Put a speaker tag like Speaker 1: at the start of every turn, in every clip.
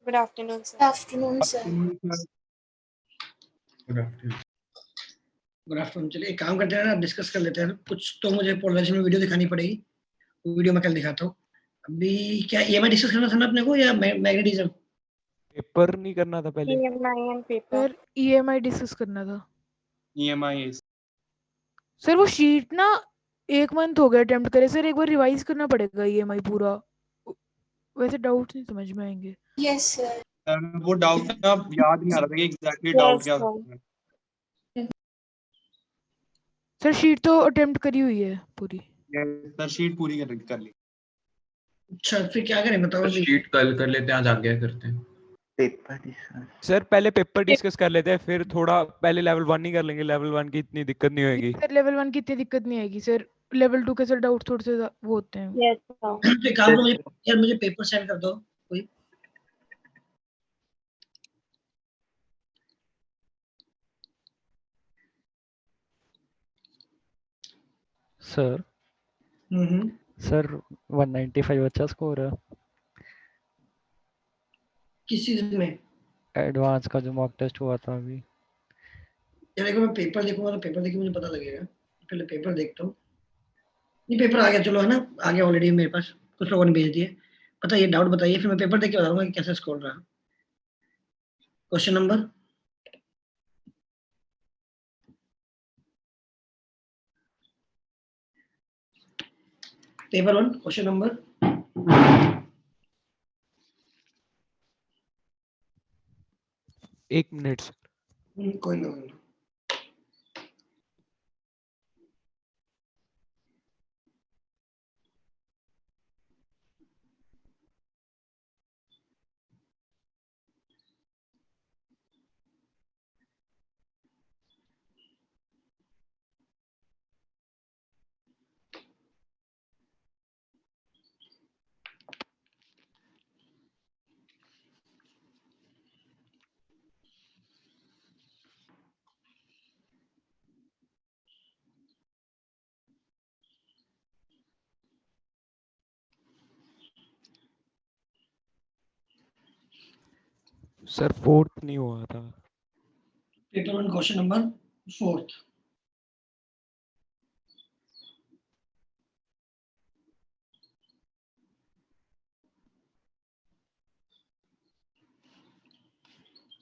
Speaker 1: Good afternoon, sir.
Speaker 2: Afternoon, sir.
Speaker 3: Good afternoon.
Speaker 4: Good afternoon. चलिए एक काम करते हैं ना, डिस्कस कर लेते हैं। कुछ तो मुझे पोलराइजेशन में वीडियो दिखानी पड़ेगी, वो वीडियो मैं कल दिखाता हूँ। अभी क्या EMI डिस्कस करना था ना अपने को, या मैग्नेटिज्म?
Speaker 5: पेपर नहीं करना था पहले?
Speaker 1: EMI and paper.
Speaker 6: Sir EMI discuss करना था
Speaker 3: EMI
Speaker 6: सर। वो शीट ना 1 मंथ हो गया अटेम्प्ट करे सर, एक बार रिवाइज करना पड़ेगा EMI पूरा, वैसे डाउट नहीं समझ में आएंगे।
Speaker 2: Yes, sir.
Speaker 3: वो डाउट अब याद नहीं आ रहा था कि एग्जैक्टली डाउट क्या था।
Speaker 6: सर शीट तो अटेम्प्ट करी हुई है पूरी।
Speaker 3: सर शीट पूरी कर ली।
Speaker 4: अच्छा फिर क्या करें बताओ अभी?
Speaker 7: शीट कल कर लेते हैं, आज आगे करते हैं।
Speaker 8: पेपर
Speaker 5: सर पहले पेपर डिस्कस कर लेते हैं, फिर थोड़ा पहले लेवल 1 नहीं कर लेंगे, लेवल 1 की इतनी दिक्कत नहीं होगी।
Speaker 6: सर लेवल 1 की इतनी दिक्कत नहीं आएगी सर, लेवल 2 के सर डाउट थोड़े से वो होते हैं।
Speaker 1: Yes, sir.
Speaker 4: तो एक काम करो, मुझे पेपर सेंड कर दो कोई।
Speaker 9: सर सर 195 अच्छा स्कोर है
Speaker 4: किस चीज में?
Speaker 9: एडवांस का जो मॉक टेस्ट हुआ था अभी।
Speaker 4: यार देखो मैं पेपर देखूंगा तो पेपर देख के मुझे पता लगेगा। पहले पेपर देखता हूँ। नहीं पेपर आ गया, चलो है ना, आ गया ऑलरेडी मेरे पास, कुछ लोगों ने भेज दिए। बताइए डाउट बताइए, फिर मैं पेपर देख के बताऊंगा कि कैसे स्कोर रहा। Question number paper 1 question number
Speaker 5: एक मिनट सर।
Speaker 4: कोई ना।
Speaker 5: सर 4th नहीं हुआ था।
Speaker 4: Paper 1 question number 4।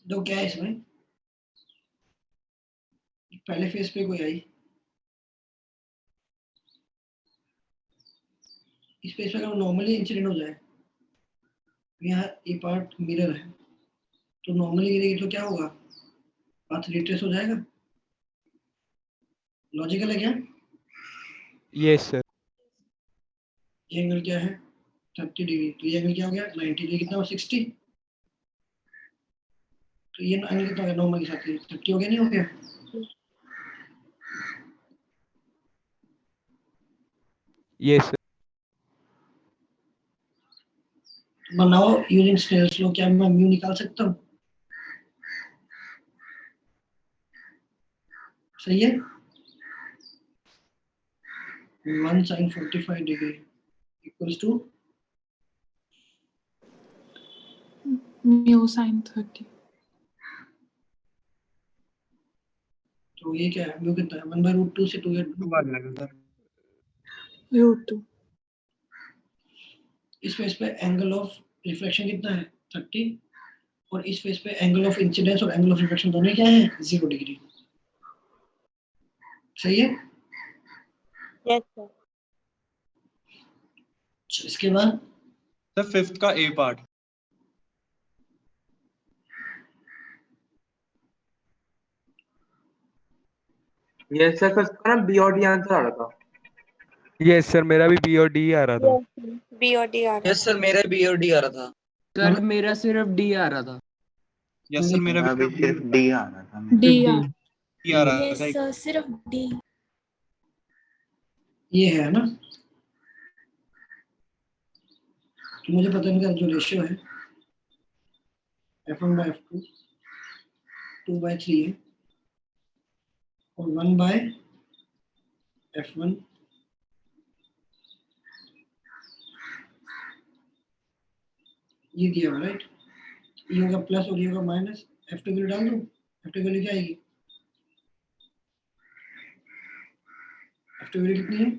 Speaker 4: दो क्या है इसमें? पहले फेज पे कोई आई, इस पेज पे अगर नॉर्मली इंसिडेंट हो जाए, यहाँ ये पार्ट मिरर है तो नॉर्मली गिरेगी तो क्या होगा? पाथ रिट्रेस हो जाएगा। लॉजिकल है क्या?
Speaker 5: Yes sir.
Speaker 4: ये एंगल क्या है? 30 डिग्री। तो ये एंगल क्या हो गया? 90 डिग्री। कितना हुआ? 60। तो ये एंगल कितना हो गया नॉर्मल के साथ? 30 हो गया, नहीं हो गया?
Speaker 5: Yes sir.
Speaker 4: बनाओ यूजिंग स्नेल्स लॉ। क्या मैं म्यू निकाल सकता हूँ? सही है। 1 sin 45 degree equals to
Speaker 2: Mu sin 30.
Speaker 4: तो ये क्या है? म्यू कितना है? 1/√2 से 2
Speaker 3: आ जाएगा सर।
Speaker 2: √2.
Speaker 4: इस फेस पे एंगल ऑफ रिफ्लेक्शन कितना है? 30। और इस फेस पे एंगल ऑफ इंसिडेंस और एंगल ऑफ रिफ्लेक्शन दोनों क्या है? 0 डिग्री। सही है।
Speaker 1: Yes, sir.
Speaker 4: इसके बाद
Speaker 3: सर 5th का A पार्ट।
Speaker 8: ये सर का ना बी और डी आंसर आ रहा था।
Speaker 5: यस सर, मेरा भी बी और डी आ रहा था।
Speaker 1: Yes, sir. B or D are.
Speaker 10: Yes sir मेरा बी और डी आ रहा था।
Speaker 11: सर मेरा सिर्फ डी आ रहा था।
Speaker 3: यस सर मेरा
Speaker 8: अभी
Speaker 3: भी
Speaker 8: सिर्फ डी आ रहा था।
Speaker 2: D.
Speaker 3: D आ रहा
Speaker 2: Yes,
Speaker 3: था।
Speaker 2: sir. सिर्फ D.
Speaker 4: ये है ना, तो मुझे पता नहीं जो रेशियो है f1/f2 2/3 है और 1/f1 ये दिया हुआ, राइट? ये होगा प्लस और ये होगा माइनस। F2 की वैल्यू डाल दूं, F2 की वैल्यू क्या आएगी? F2 की वैल्यू कितनी है?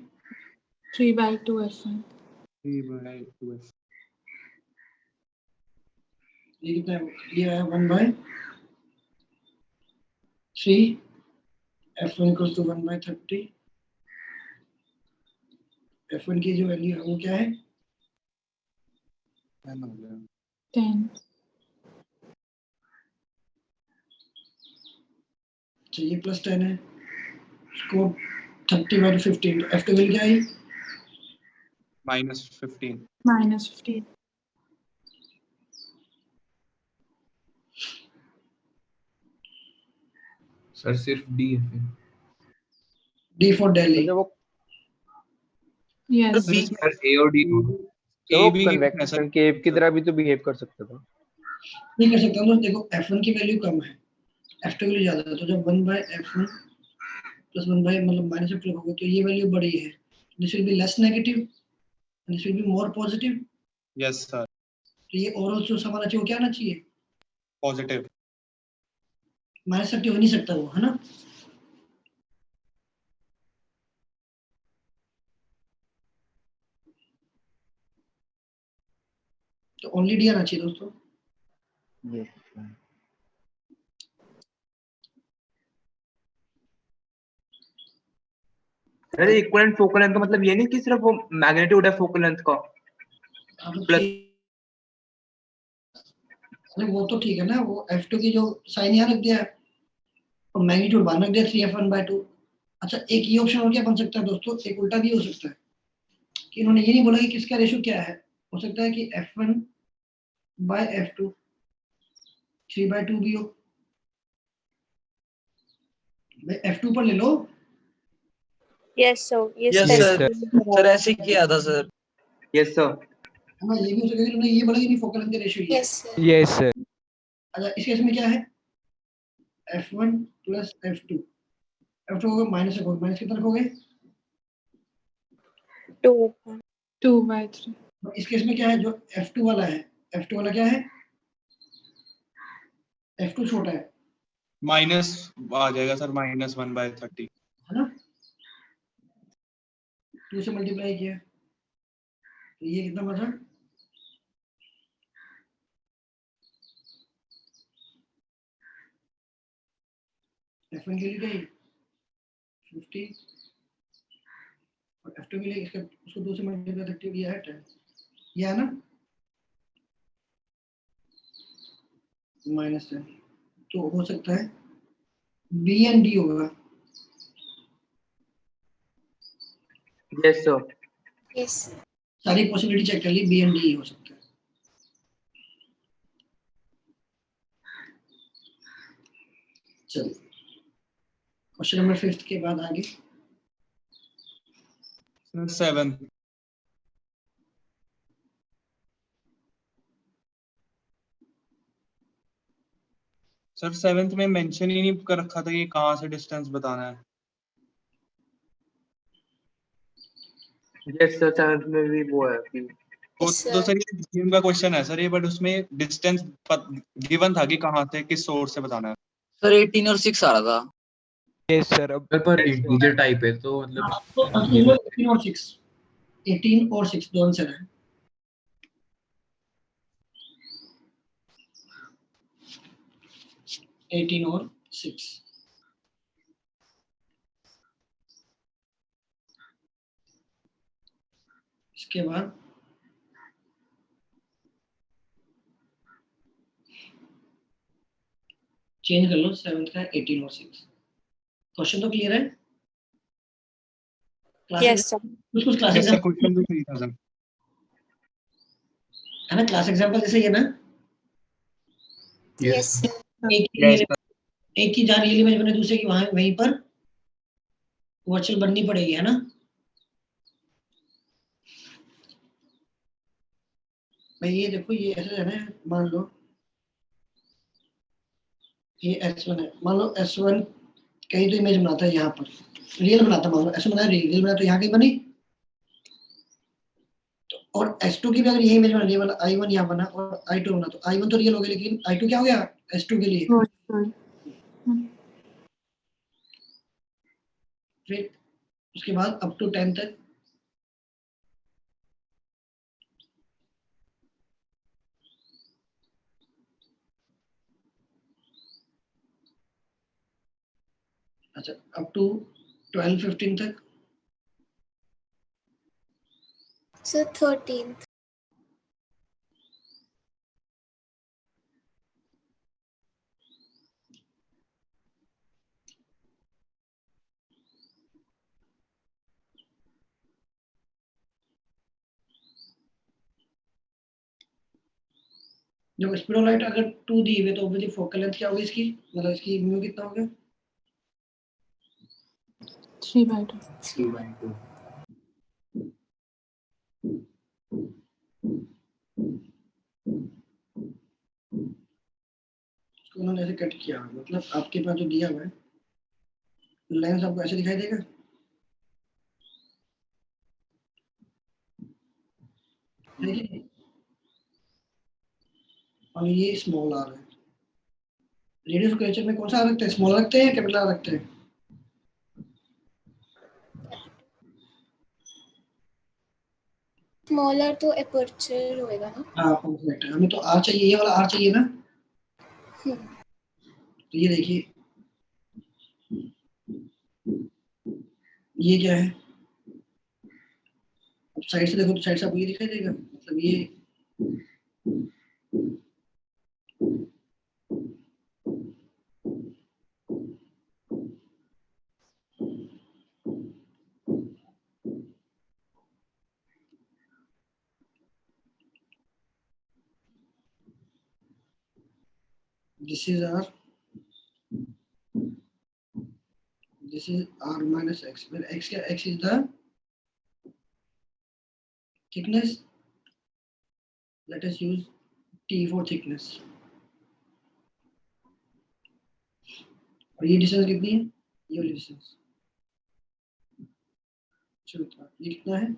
Speaker 2: 3/2 F1।
Speaker 3: 3/2
Speaker 4: ये कितना है? ये है 1/3 F1 इक्वल्स टू 1/30। F1 की जो वैल्यू है वो क्या है?
Speaker 2: 10।
Speaker 4: अच्छा ये प्लस 10 है, इसको 30/15। F2 वैल्यू क्या आई?
Speaker 3: -15।
Speaker 2: -15।
Speaker 7: सर सिर्फ डी है फिर।
Speaker 4: D for Delhi.
Speaker 2: Yes.
Speaker 3: Sir इसमें
Speaker 8: सर ए और डी दोनों।
Speaker 3: ए भी गिवन है सर।
Speaker 10: कन्वेक्शन केव की तरह भी तो बिहेव कर सकता था।
Speaker 4: नहीं कर सकता हूँ। देखो F1 की वैल्यू कम है, F2 की वैल्यू ज्यादा है, तो जब 1/F1 प्लस 1 मतलब माइनस F2 होगा तो ये वैल्यू बड़ी है, this will be less negative, this will be more positive.
Speaker 3: Yes sir,
Speaker 4: तो ये ओवरऑल जो सम आना चाहिए वो क्या आना चाहिए?
Speaker 3: पॉजिटिव।
Speaker 4: -30 हो नहीं सकता वो, है ना? तो ओनली डी आना चाहिए दोस्तों।
Speaker 8: अरे इक्विवेलेंट फोकल लेंथ का मतलब ये नहीं कि सिर्फ वो मैग्नीट्यूड है फोकल लेंथ का प्लस।
Speaker 4: अरे वो तो ठीक है ना, वो F2 की जो साइन यहाँ रख दिया है और मैग्नीट्यूड बाहर रख दिया 3F1/2। अच्छा एक ये ऑप्शन और क्या बन सकता है दोस्तों? एक उल्टा भी हो सकता है कि इन्होंने ये नहीं बोला कि किसका रेशियो क्या है, हो सकता है कि F1/F2 3/2 भी हो। भाई F2 पर ले लो।
Speaker 1: Yes, sir. Yes,
Speaker 5: Yes,
Speaker 1: sir.
Speaker 5: Sir ऐसे ही किया था सर।
Speaker 8: Yes sir.
Speaker 4: हाँ ये भी हो सकता है कि उन्होंने ये बोला कि नहीं फोकल लेंथ का रेशियो ये है।
Speaker 1: Yes, sir.
Speaker 5: Yes sir.
Speaker 4: अच्छा इस केस में क्या है? F1 plus F2। F2 होगा माइनस रखोगे, माइनस कितना रखोगे?
Speaker 1: 2.
Speaker 2: 2/3।
Speaker 4: तो इस केस में क्या है? जो F2 वाला है, F2 वाला क्या है? F2 छोटा है
Speaker 3: माइनस आ जाएगा सर, -1/30।
Speaker 4: है ना? 2 से मल्टीप्लाई किया तो ये कितना बचा? F1 के लिए क्या है? 50 और F2 के लिए इसका उसको 2 से मल्टीप्लाई 30 दिया है 10। ये है ना? -10। तो हो सकता है B एंड D होगा।
Speaker 8: Yes sir.
Speaker 1: Yes.
Speaker 4: सारी पॉसिबिलिटी चेक कर ली, B एंड D हो सकता है। चलिए क्वेश्चन नंबर 5 के बाद आगे
Speaker 3: सर 7। सर 7th में मेंशन ही नहीं कर रखा था कि कहाँ से डिस्टेंस बताना है।
Speaker 8: यस सर 7th में भी वो है कि
Speaker 3: तो सर ये GM का क्वेश्चन है सर ये, बट उसमें डिस्टेंस गिवन था कि कहाँ से किस सोर्स से बताना है।
Speaker 5: सर 18 और 6 आ रहा था। Yes sir. अब
Speaker 7: पर इंटीजर टाइप है तो मतलब
Speaker 4: तो 18 और 6, 18 और 6 दो आंसर है। एटीन और 6। इसके बाद चेंज कर लो 7th का 18 और 6। क्वेश्चन तो क्लियर है?
Speaker 1: Yes, sir.
Speaker 4: कुछ class
Speaker 3: yes sir,
Speaker 4: exam
Speaker 3: question तो सही था सर।
Speaker 4: है ना? क्लास एग्जाम्पल जैसे ही है ना?
Speaker 1: Yes, sir.
Speaker 4: एक की जहाँ रियल इमेज बने दूसरे की वहां वहीं पर वर्चुअल बननी पड़ेगी, है ना? भाई ये देखो ये ऐसे है ना, मान लो ये S1 है, मान लो S1 कहीं तो इमेज बनाता है यहाँ पर, रियल बनाता मान लो S1 बनाया रियल बनाया तो यहाँ कहीं बनी। तो और S2 की भी अगर यही इमेज बना, ये वाला I1 यहाँ बना और I2 बना, तो I1 तो रियल हो गया, लेकिन I2 क्या हो गया S2 के लिए। फिर उसके बाद अप टू 10 तक अच्छा अप टू 12-15 तक
Speaker 1: So 13th.
Speaker 4: जब स्पीड ऑफ लाइट अगर 2 दी हुई तो ऑब्वियसली फोकल लेंथ क्या होगी इसकी, मतलब इसकी म्यू कितना होगा
Speaker 2: 3/2.
Speaker 7: 3/2
Speaker 4: इसको उन्होंने ऐसे कट किया, मतलब आपके पास जो दिया हुआ है लेंस आपको ऐसे दिखाई देगा, देखिए और ये स्मॉल आर है। रेडियस कर्वेचर में कौन सा रखते हैं, स्मॉल रखते हैं कैपिटल आर रखते हैं?
Speaker 1: Smaller तो aperture होएगा ना?
Speaker 4: हाँ परफेक्ट है, हमें तो आर चाहिए, ये वाला आर चाहिए ना। तो ये देखिए ये क्या है, अब साइड से देखो तो साइड से आपको ये दिखाई देगा, मतलब ये this is r, this is r minus x, where x क्या, x is the thickness, let us use t for thickness, और ये डिस्टेंस कितनी है, ये वाली डिस्टेंस, चलो ये कितना है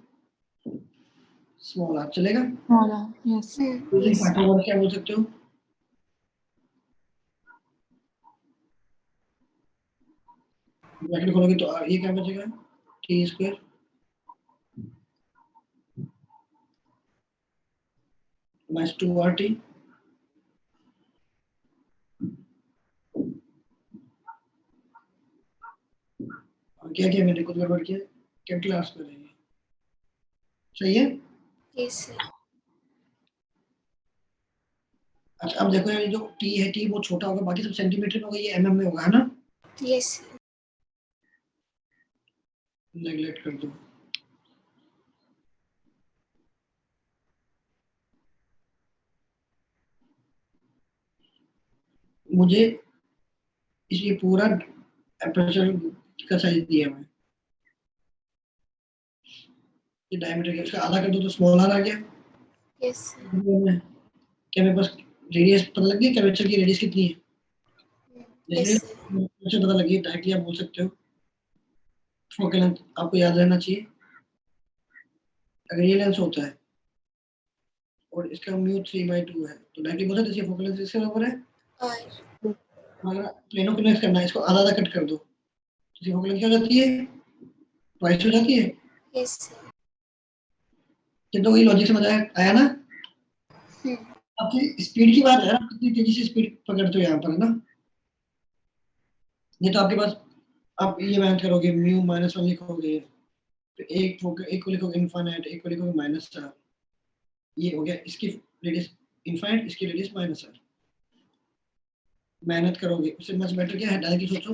Speaker 4: स्मॉल आर, चलेगा।
Speaker 2: Small r. Yes.
Speaker 1: Yes.
Speaker 4: Pythagoras क्या बोल सकते हो, ब्रैकेट खोलोगे तो ये क्या बचेगा टी स्क्वायर माइनस 2RT, और क्या क्या मैंने कुछ गड़बड़ किया, कैपिटल आर स्क्वायर है, सही है।
Speaker 1: Yes, sir.
Speaker 4: अच्छा अब देखो ये जो टी है, टी बहुत छोटा होगा, बाकी सब सेंटीमीटर में होगा, ये mm में होगा, है ना।
Speaker 1: Yes, sir.
Speaker 4: नेगलेक्ट कर दो, मुझे इसलिए पूरा एपर्चर का साइज दिया हुआ है, ये डायमीटर का, इसका आधा कर दो तो स्मॉल आर आ गया।
Speaker 1: Yes, sir.
Speaker 4: क्या मेरे पास रेडियस पता लग गई, कर्वेचर की रेडियस कितनी है,
Speaker 1: Yes, sir.
Speaker 4: मुझे पता लगी, डायरेक्टली आप बोल सकते हो। फोकल लेंथ आपको याद रहना चाहिए, अगर ये लेंस होता है और इसका म्यू 3/2 है तो डायरेक्टली बोल सकते हैं फोकल लेंथ इसके बराबर है
Speaker 1: R.
Speaker 4: अगर प्लेनो को कनेक्ट करना है, इसको आधा आधा कट कर दो तो फोकल लेंथ क्या हो जाती है, ट्वाइस हो जाती है।
Speaker 1: Yes, sir.
Speaker 4: ये तो वही लॉजिक समझ आया ना। आपकी स्पीड की बात है ना, कितनी तेजी से स्पीड पकड़ते हो यहाँ पर, है ना। ये तो आपके पास आप ये मेहनत करोगे, म्यू -1 लिखोगे, तो एक को लिखोगे इनफाइनाइट, एक को लिखोगे -r, ये हो गया इसकी रेडियस इनफाइनाइट, इसकी रेडियस -r। मेहनत करोगे उससे मच बेटर क्या है, डायरेक्टली सोचो,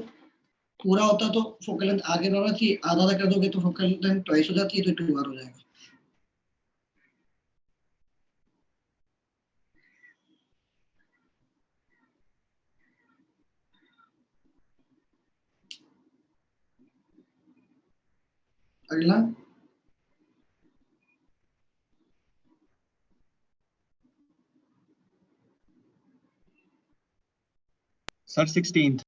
Speaker 4: पूरा होता तो फोकल लेंथ आगे बढ़ रही थी, आधा आधा कर दोगे तो फोकल लेंथ ट्वाइस हो जाती है, तो 2r हो जाएगा। अगला
Speaker 3: सर 16th।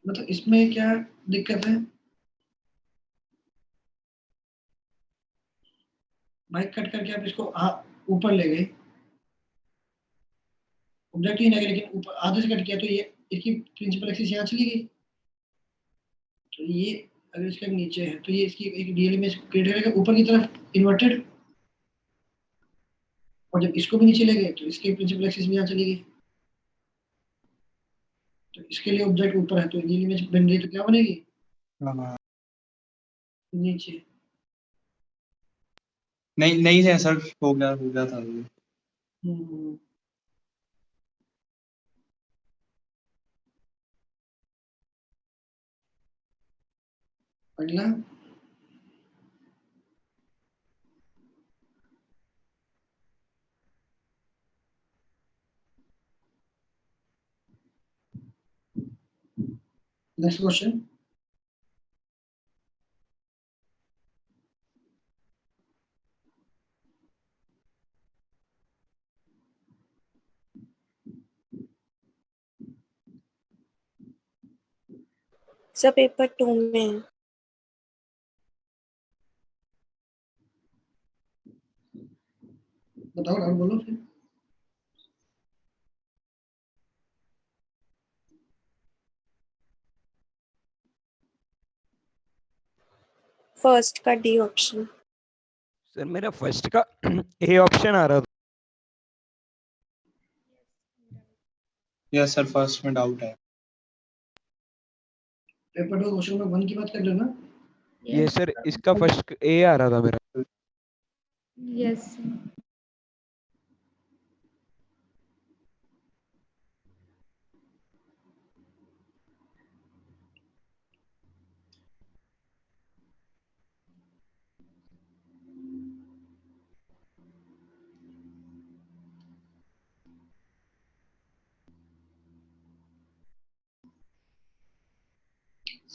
Speaker 4: मतलब इसमें क्या दिक्कत है भाई? कट करके आप इसको ऊपर ले गए, ऑब्जेक्ट ही नहीं, लेकिन ऊपर आधे से कट किया तो ये इसकी प्रिंसिपल एक्सिस यहाँ चली गई। तो ये अगर इसका नीचे है तो ये इसकी एक रियल इमेज क्रिएट करेगा ऊपर की तरफ इन्वर्टेड, और जब इसको भी नीचे ले गए तो इसकी प्रिंसिपल एक्सिस भी यहाँ चली गई। तो इसके लिए ऑब्जेक्ट ऊपर है तो रियल इमेज बन रही तो क्या बनेगी?
Speaker 3: हाँ
Speaker 4: नीचे।
Speaker 3: नहीं नहीं है सर, हो गया था ये।
Speaker 4: हम्म, अगला नेक्स्ट क्वेश्चन।
Speaker 1: सर पेपर 2 में है।
Speaker 4: बताओ डाउट बोलो फिर।
Speaker 1: फर्स्ट का डी ऑप्शन।
Speaker 5: सर मेरा फर्स्ट का ए ऑप्शन आ रहा था।
Speaker 3: यस सर, फर्स्ट में डाउट है।
Speaker 4: पेपर 2 क्वेश्चन नंबर 1 की बात कर रहे हो ना?
Speaker 5: ये सर इसका फर्स्ट ए आ रहा था मेरा।
Speaker 2: Yes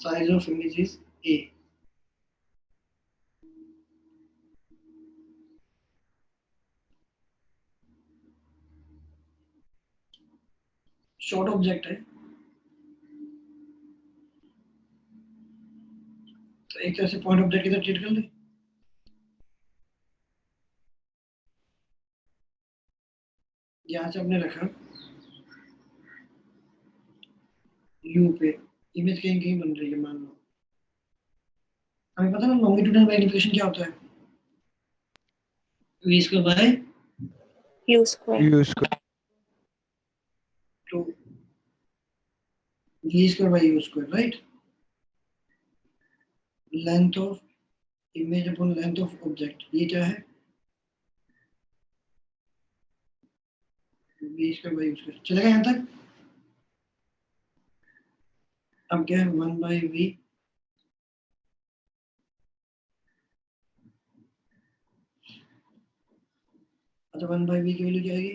Speaker 4: Size of image is A. Short object है तो एक तरह से पॉइंट ऑब्जेक्ट की तरह ट्रीट कर ले। यहाँ से आपने रखा यू पे, इमेज कहीं कहीं बन रही है मान लो। हमें पता ना लॉन्गिट्यूडनल मैग्निफिकेशन क्या होता है? v square bye
Speaker 1: you square.
Speaker 4: तो v square by u square, right? Length of image upon length of object, ये क्या है? v square by u square. चलेगा यहाँ तक? अब क्या है 1 बाय v, अच्छा 1 बाय v की वैल्यू क्या आएगी?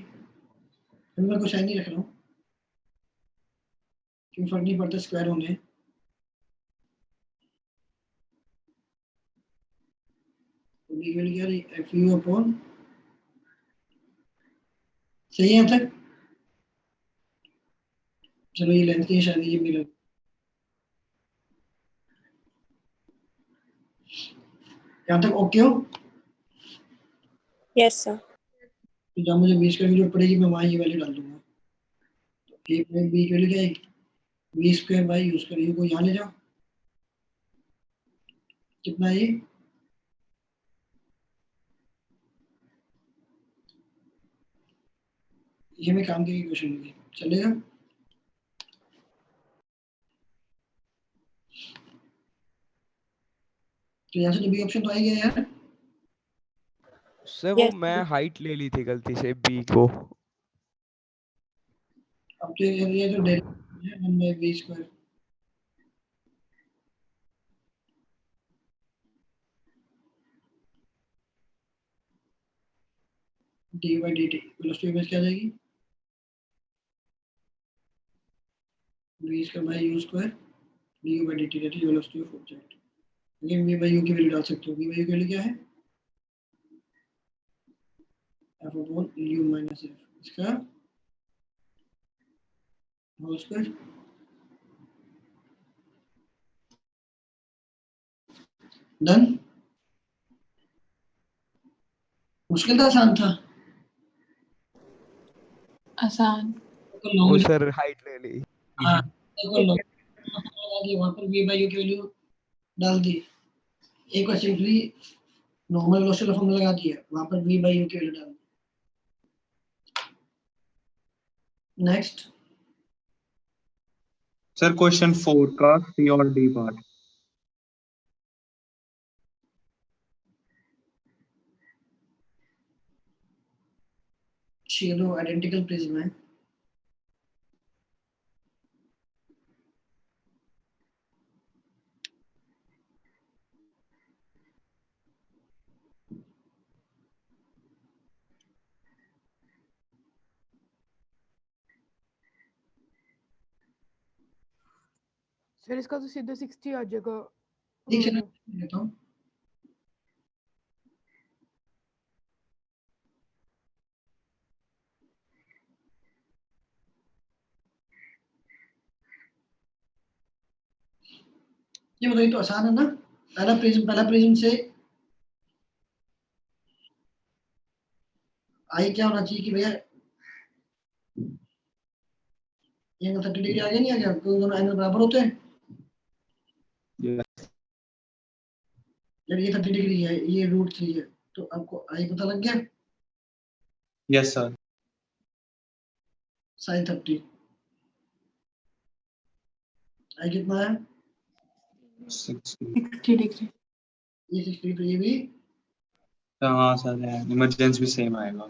Speaker 4: मैं कुछ नहीं रख रहा हूँ क्योंकि फर्क नहीं पड़ता स्क्वायर होने। v की वैल्यू क्या आ रही है? fu अपॉन, सही है यहाँ तक? चलो ये लेंथ की शायद ये मिला। यहाँ तक ओके हो?
Speaker 1: Yes sir.
Speaker 4: तो जब मुझे v स्क्वायर की जरूरत पड़ेगी मैं वहाँ ये वैल्यू डाल दूंगा। तो एक में v की वैल्यू क्या आएगी? v square by u square, you को यहाँ ले जाओ, कितना है ये? ये हमें काम की क्वेश्चन होगी, चलेगा? तो यहाँ से तो बी ऑप्शन तो आ ही गया यार।
Speaker 5: सर वो मैं हाइट ले ली थी गलती से बी को।
Speaker 4: अब तो ये तो डेरिवेटिव है 1 by v square. D by D T velocity image क्या आ जाएगी? v square by u square du by dt, that is velocity of object. Again v by u की वैल्यू डाल सकते हो। v बाई u की value क्या है? f upon u minus f, इसका होल स्क्वायर। डन। मुश्किल था आसान था?
Speaker 2: आसान।
Speaker 5: वो सर हाइट ले ली।
Speaker 4: हाँ देखो लो वहाँ पर v by u की वैल्यू डाल दी, एक और सिंपली नॉर्मल वेलोसिटी फॉर्मूला लगा दिया, वहाँ पर v by u की वैल्यू डाल दी। नेक्स्ट
Speaker 3: सर क्वेश्चन 4 का सी और डी पार्ट।
Speaker 4: ये दो आइडेंटिकल प्रिज्म है।
Speaker 6: सर इसका तो सीधे 60 आ जाएगा।
Speaker 4: ठीक है लेता हूँ। ये बताइए तो आसान है ना? पहला प्रिज्म से आई क्या होना चाहिए कि भैया ये एंगल 30 डिग्री आगे नहीं आ गया, क्योंकि दोनों एंगल बराबर होते हैं। जब ये 30 डिग्री है, ये √3 है, तो आपको आई पता लग गया?
Speaker 3: Yes sir.
Speaker 4: sin 30 आई कितना है?
Speaker 2: 60 डिग्री।
Speaker 4: ये 60, तो ये भी
Speaker 3: हाँ सर, इमरजेंसी भी सेम आएगा।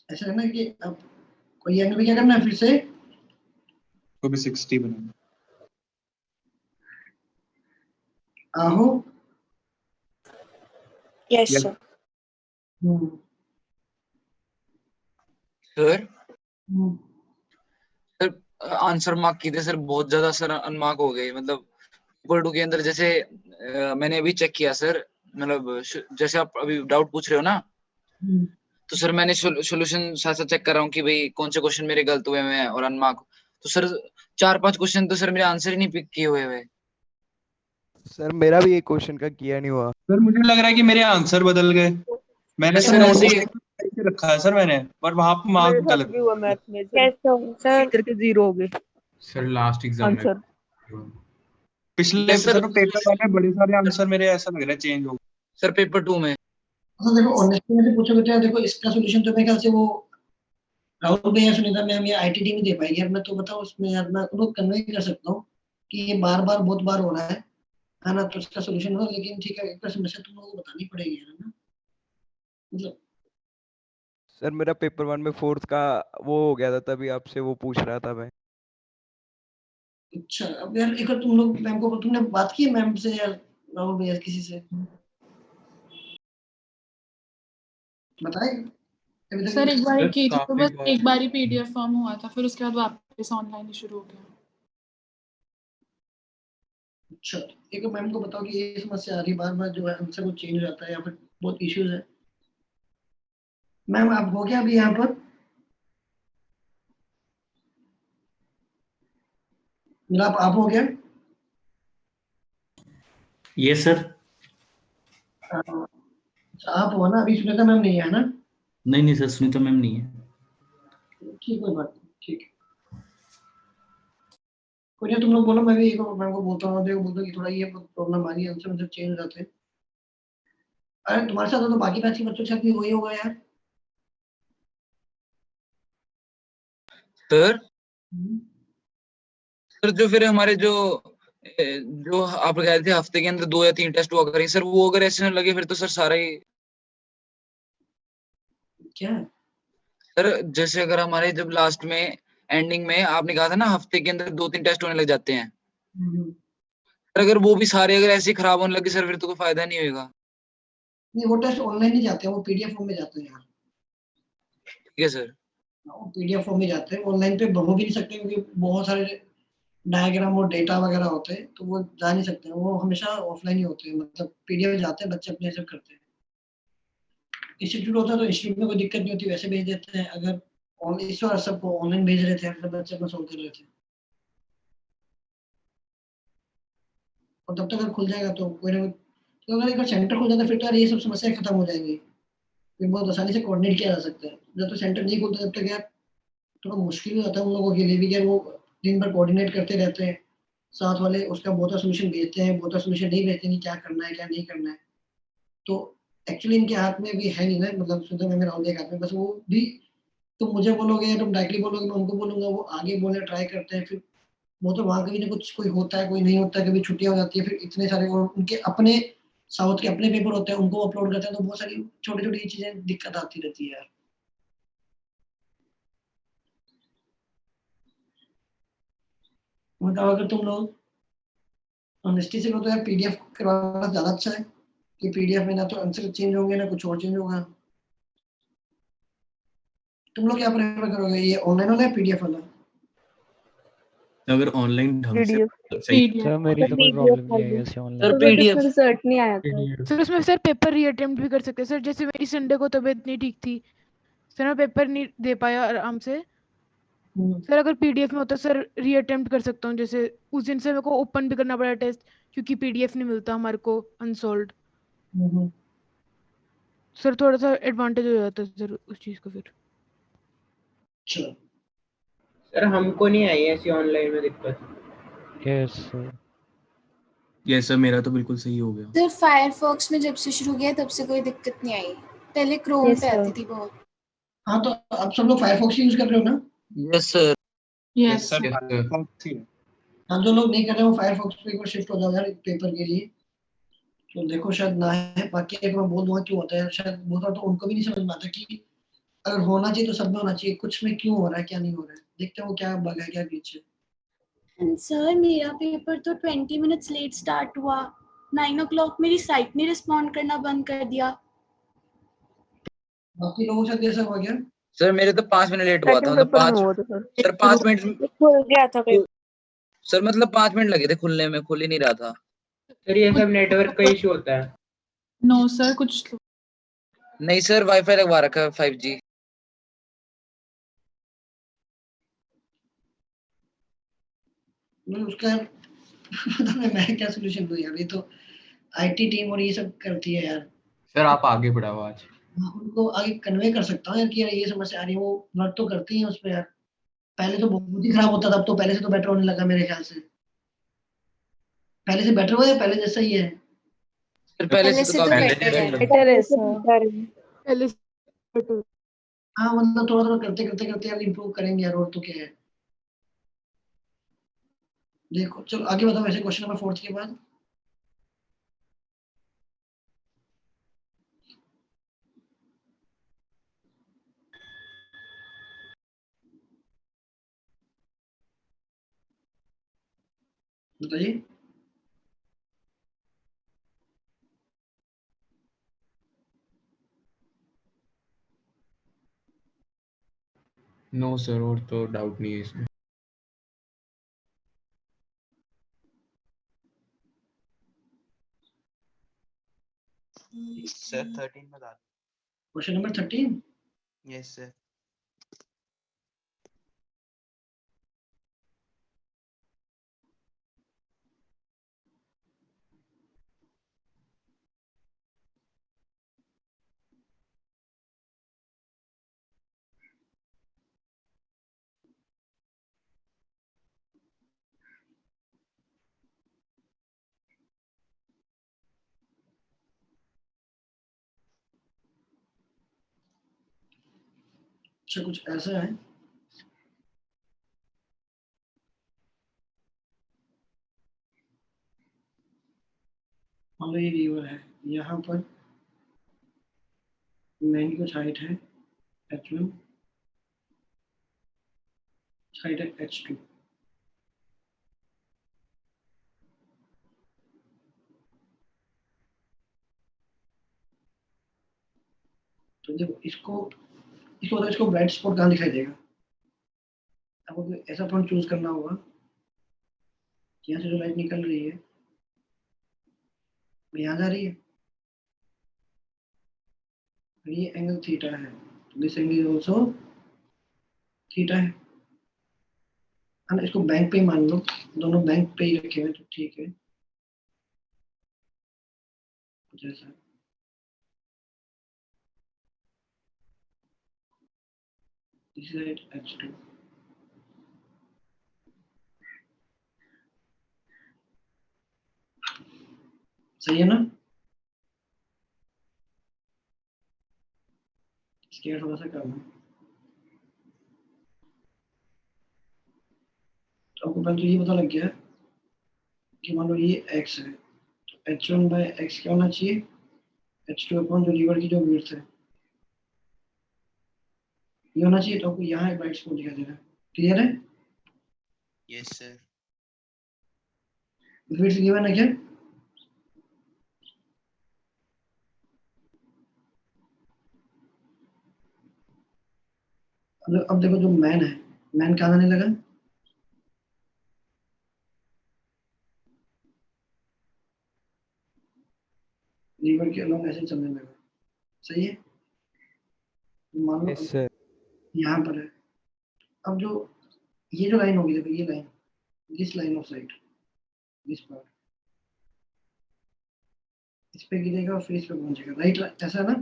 Speaker 4: ऐसा है ना कि अब कोई एंगल भी क्या करना है फिर से
Speaker 3: को भी 60 बनेगा।
Speaker 4: आहो
Speaker 1: yes
Speaker 3: Yes.
Speaker 1: Sir.
Speaker 11: Sir sir answer mark की थे सर, बहुत ज्यादा सर अनमार्क हो गए। मतलब पेपर 2 के अंदर जैसे मैंने अभी चेक किया सर, मतलब जैसे आप अभी डाउट पूछ रहे हो ना, तो सर मैंने सॉल्यूशन साथ साथ चेक कर रहा हूँ कि भाई कौन से क्वेश्चन मेरे गलत हुए हैं और अनमार्क। तो सर 4-5 क्वेश्चन तो सर मेरे आंसर ही नहीं पिक किए हुए हैं।
Speaker 5: सर मेरा भी एक क्वेश्चन का किया नहीं हुआ।
Speaker 3: सर मुझे लग रहा है कि मेरे आंसर बदल गए। मैंने सर
Speaker 11: सर
Speaker 3: नोट
Speaker 11: ऐसे
Speaker 3: करके रखा है सर मैंने, पर वहां पर मार्क
Speaker 6: मेरे साथ
Speaker 3: गलत
Speaker 6: भी हुआ मैथ में सर,
Speaker 1: यस सर।
Speaker 6: टीचर के 0 हो गए
Speaker 7: सर लास्ट एग्जाम में
Speaker 6: आंसर।
Speaker 3: पिछले
Speaker 11: नहीं सर,
Speaker 3: सर पेपर वाले बड़े सारे आंसर मेरे ऐसा लग रहा है चेंज हो गए।
Speaker 11: सर पेपर 2 में
Speaker 4: अच्छा देखो ऑनेस्टली में से पूछोगे तो यार देखो इसका सॉल्यूशन तो मेरे ख्याल से वो राहुल भैया सुनीता मैम या आईटीडी में दे पाएगी यार। मैं तो बताऊं उसमें यार मैं उनको कन्वे कर सकता हूँ कि ये बार बार बहुत बार हो रहा है ना, तो इसका सॉल्यूशन हो। लेकिन ठीक है, एक तो समस्या तुम लोगों को बतानी पड़ेगी है ना, मतलब
Speaker 5: सर मेरा पेपर 1 में 4th का वो हो गया था, तभी आपसे वो पूछ रहा था मैं।
Speaker 4: अच्छा। अब यार एक बार तुम लोग मैम को, तुमने बात की है मैम से यार राहुल भैया किसी से बताए अभी तक?
Speaker 2: सर एक बार
Speaker 7: सर
Speaker 2: की थी तो
Speaker 7: काफी
Speaker 2: बस
Speaker 7: बार
Speaker 2: एक बार ही पीडीएफ फॉर्म हुआ था, फिर उसके बाद वापस ऑनलाइन ही शुरू हो गया।
Speaker 4: अच्छा एक मैम को बताओ कि ये समस्या आ रही बार बार जो है आंसर वो चेंज हो जाता है या फिर बहुत इश्यूज है। मैम आप हो गया अभी यहाँ पर? मेरा आप हो गया?
Speaker 12: Yes sir.
Speaker 4: आप हो ना? अभी सुनीता मैम नहीं है ना?
Speaker 12: नहीं नहीं सर, सुनीता मैम नहीं है।
Speaker 4: ठीक कोई बात नहीं, ठीक है कोई नहीं। तुम लोग बोलो, मैं भी एक मैम को बोलता हूँ, देखो बोलता हूँ कि थोड़ा ये प्रॉब्लम आ रही है, आंसर मतलब चेंज हो जाते हैं। अरे तुम्हारे साथ तो बाकी बैच के बच्चों के साथ भी वही होगा यार।
Speaker 11: सर सर जो फिर हमारे जो आप कह रहे थे हफ्ते के अंदर 2 या 3 टेस्ट हुआ करें सर, वो अगर ऐसे न लगे फिर तो सर सारा ही
Speaker 4: क्या
Speaker 11: सर, जैसे अगर हमारे जब लास्ट में एंडिंग में आपने कहा था ना हफ्ते के अंदर 2-3 टेस्ट होने लग जाते हैं, सर अगर वो भी सारे अगर ऐसे ही खराब होने लगे सर फिर तो कोई फायदा नहीं होगा।
Speaker 4: नहीं वो टेस्ट ऑनलाइन नहीं जाते हैं, वो पीडीएफ फॉर्म में जाते हैं यार।
Speaker 11: ठीक है सर।
Speaker 4: वो पीडीएफ फॉर्म में जाते हैं, ऑनलाइन पे हो भी नहीं सकते क्योंकि बहुत सारे डायग्राम और डेटा वगैरह होते हैं, तो वो जा नहीं सकते हैं, वो हमेशा ऑफलाइन ही होते हैं। मतलब पीडीएफ जाते हैं, बच्चे अपने से करते हैं। इंस्टीट्यूट होता है तो इंस्टीट्यूट में कोई दिक्कत नहीं होती, वैसे भेज देते हैं। अगर इस बार सबको ऑनलाइन भेज रहे थे, सब बच्चे अपना सोल्व कर रहे थे। और तब तक अगर खुल जाएगा तो कोई ना कोई, तो अगर एक बार सेंटर खुल जाता है फिर तो यार ये सब समस्याएं खत्म हो जाएंगी, फिर बहुत आसानी से कोऑर्डिनेट किया जा सकता है। जब तक सेंटर नहीं खुलता तब तक यार थोड़ा मुश्किल हो जाता है उन लोगों के लिए भी, यार वो दिन भर कोऑर्डिनेट करते रहते हैं, साथ वाले उसका बहुत सोल्यूशन भेजते हैं, बहुत सोल्यूशन नहीं भेजते, नहीं क्या करना है क्या नहीं करना है। तो एक्चुअली इनके हाथ में भी है नहीं ना, मतलब सुनते में राहुल के हाथ में, बस वो भी तुम मुझे बोलोगे या तुम डायरेक्टली बोलोगे मैं उनको बोलूंगा, वो आगे बोलने ट्राई करते हैं, फिर वो तो वहाँ कभी ना कुछ कोई होता है कोई नहीं होता है, कभी छुट्टियां हो जाती है, फिर इतने सारे और उनके अपने साउथ के अपने पेपर होते हैं उनको अपलोड करते हैं, तो बहुत सारी छोटी छोटी चीजें दिक्कत आती रहती है यार। मतलब अगर तुम लोग ऑनेस्टी से करो तो यार पीडीएफ करवाना ज्यादा अच्छा है, कि पीडीएफ में ना तो आंसर चेंज होंगे ना कुछ और चेंज होगा। तुम लोग क्या प्रेफर करोगे, ये ऑनलाइन वाला या पीडीएफ वाला?
Speaker 12: अगर ऑनलाइन ढंग से
Speaker 2: PDF
Speaker 9: सर मेरी तो कोई प्रॉब्लम नहीं है ऐसे ऑनलाइन।
Speaker 11: सर पीडीएफ
Speaker 1: रिजल्ट नहीं आया था।
Speaker 6: सर उसमें सर पेपर रीअटेम्प्ट भी कर सकते हैं सर, जैसे मेरी संडे को तबीयत नहीं ठीक थी सर, मैं पेपर नहीं दे पाया आराम से सर, अगर पीडीएफ में होता सर रीअटेम्प्ट कर सकता हूँ, जैसे उस दिन से मेरे को ओपन भी करना पड़ा टेस्ट क्योंकि पीडीएफ नहीं मिलता हमारे को अनसॉल्व्ड। सर थोड़ा सा एडवांटेज हो जाता है सर उस चीज का फिर।
Speaker 10: सर हमको नहीं आई ऐसी ऑनलाइन में दिक्कत।
Speaker 9: Yes sir.
Speaker 12: यस सर, मेरा तो बिल्कुल सही हो गया।
Speaker 13: सर फायरफॉक्स में जब से शुरू किया तब से कोई दिक्कत नहीं आई, पहले क्रोम पे आती थी बहुत।
Speaker 4: हाँ तो आप सब लोग फायरफॉक्स यूज कर रहे हो ना?
Speaker 11: Yes sir.
Speaker 2: Yes
Speaker 3: sir
Speaker 2: sir.
Speaker 4: हाँ जो लोग नहीं कर रहे हो फायरफॉक्स पे एक बार शिफ्ट हो जाओ यार पेपर के लिए, तो देखो शायद ना है, बाकी एक बार बोल दूंगा क्यों होता है, शायद बहुत बार तो उनको भी नहीं समझ में आता कि अगर होना चाहिए तो सब में होना चाहिए, कुछ में क्यों हो रहा है क्या नहीं हो रहा है, देखते हो क्या बग है क्या ग्लिच है।
Speaker 13: सर मेरा पेपर तो 20 मिनट्स लेट स्टार्ट हुआ, 9 o'clock मेरी साइट ने रिस्पॉन्ड करना बंद कर दिया।
Speaker 4: बाकी लोगों के साथ ऐसा हुआ क्या?
Speaker 11: सर मेरे तो 5 मिनट लेट हुआ था, मतलब 5 सर 5 मिनट
Speaker 1: खुल गया था पेपर
Speaker 11: सर, मतलब 5 मिनट लगे थे खुलने में, खुल ही नहीं रहा था।
Speaker 10: सर ये सब नेटवर्क का इशू होता है।
Speaker 2: नो सर कुछ
Speaker 11: नहीं सर, वाईफाई लगवा रखा है 5G।
Speaker 4: उसका पता नहीं मैं क्या सॉल्यूशन दूं यार, ये तो आईटी टीम और ये सब करती है यार।
Speaker 7: सर आप आगे बढ़ाओ आज।
Speaker 4: उनको आगे कन्वे कर सकता हूँ यार कि यार ये समस्या आ रही है, वो वर्क तो करती है उस पर यार। पहले तो बहुत ही खराब होता था, अब तो पहले से तो बेटर होने लगा मेरे ख्याल से। पहले से बेटर हुआ या पहले जैसा ही है?
Speaker 11: सर पहले से तो
Speaker 1: बेटर है सर।
Speaker 4: हाँ मतलब थोड़ा थोड़ा करते करते करते यार इम्प्रूव करेंगे यार, और तो क्या है। देखो चलो आगे बताओ, ऐसे क्वेश्चन नंबर 4 के बाद बताइए।
Speaker 7: नो सर, और तो डाउट नहीं है इसमें।
Speaker 3: सर 13 बता दो।
Speaker 4: Question number 13।
Speaker 3: Yes sir.
Speaker 4: अच्छा कुछ ऐसा है, मान लो ये रिवर है, यहाँ पर मेन कुछ हाइट है h1, हाइट है h2। तो देखो इसको ब्राइट स्पॉट कहाँ दिखाई देगा, आपको कोई ऐसा पॉइंट चूज करना होगा, यहाँ से जो लाइट निकल रही है यहाँ जा रही है, ये एंगल थीटा है, दिस एंगल ऑल्सो थीटा है ना। इसको बैंक पे ही मान लो, दोनों बैंक पे ही रखे हुए तो ठीक है। कुछ ऐसा। This is H2. सही है ना? इसके थोड़ा सा करना। तो आपको पहले तो ये पता लग गया कि मान लो ये x है, तो h1/x क्या होना चाहिए? h2 अपॉन जो रिवर की जो विड्थ है ये होना चाहिए। तो आपको यहाँ एक ब्राइट स्पॉट दिखाई दे रहा है, क्लियर है?
Speaker 14: Yes sir.
Speaker 4: विड्थ गिवन है क्या? अब देखो जो मैन है, मैन कहाँ आने लगा? रिवर के अलोंग ऐसे चलने लगा, सही है? मान लो
Speaker 5: यस सर।
Speaker 4: यहाँ पर है। अब जो ये जो लाइन होगी, देखो ये line, this line of site, this part, इस पे गिरेगा और फिर इस पे पहुंचेगा, राइट? ऐसा ना?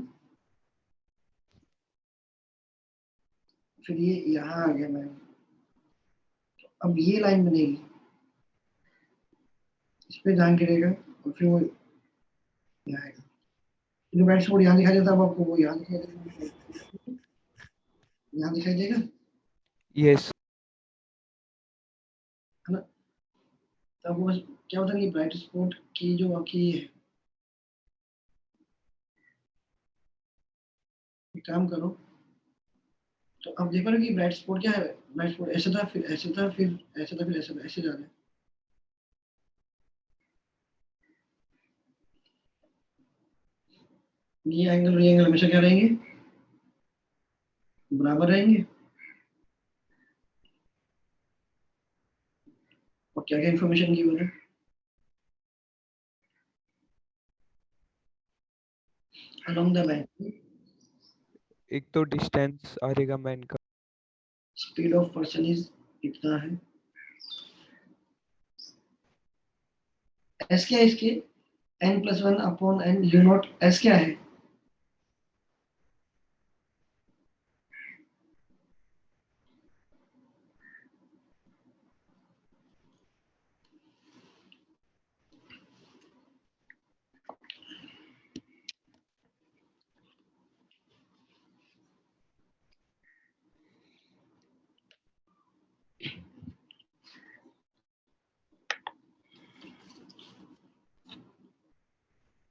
Speaker 4: फिर ये यहाँ आ गया मैन, तो अब ये लाइन बनेगी, इस पे जहाँ गिरेगा और फिर वो यहाँ आएगा। जो ब्राइट स्पॉट यहाँ दिखाई देता है आपको, वो यहाँ दिखाई देगा, यहाँ दिखाई देगा,
Speaker 5: यस।
Speaker 4: है ना? तो आपको बस क्या होता है कि ब्राइट स्पॉट की जो आपकी है, एक काम करो, तो अब देखो ना कि ब्राइट स्पॉट क्या है। ब्राइट स्पॉट ऐसे था, फिर ऐसे था, फिर ऐसे था, फिर ऐसे था, ऐसे जा रहा है। ये एंगल और ये एंगल हमेशा क्या रहेंगे? बराबर रहेंगे। और क्या क्या इन्फॉर्मेशन की है along the line?
Speaker 5: एक तो डिस्टेंस आ रहेगा मैन का,
Speaker 4: स्पीड ऑफ पर्सन इज इतना है, एस क्या है इसके? n+1 upon n u0। S क्या है?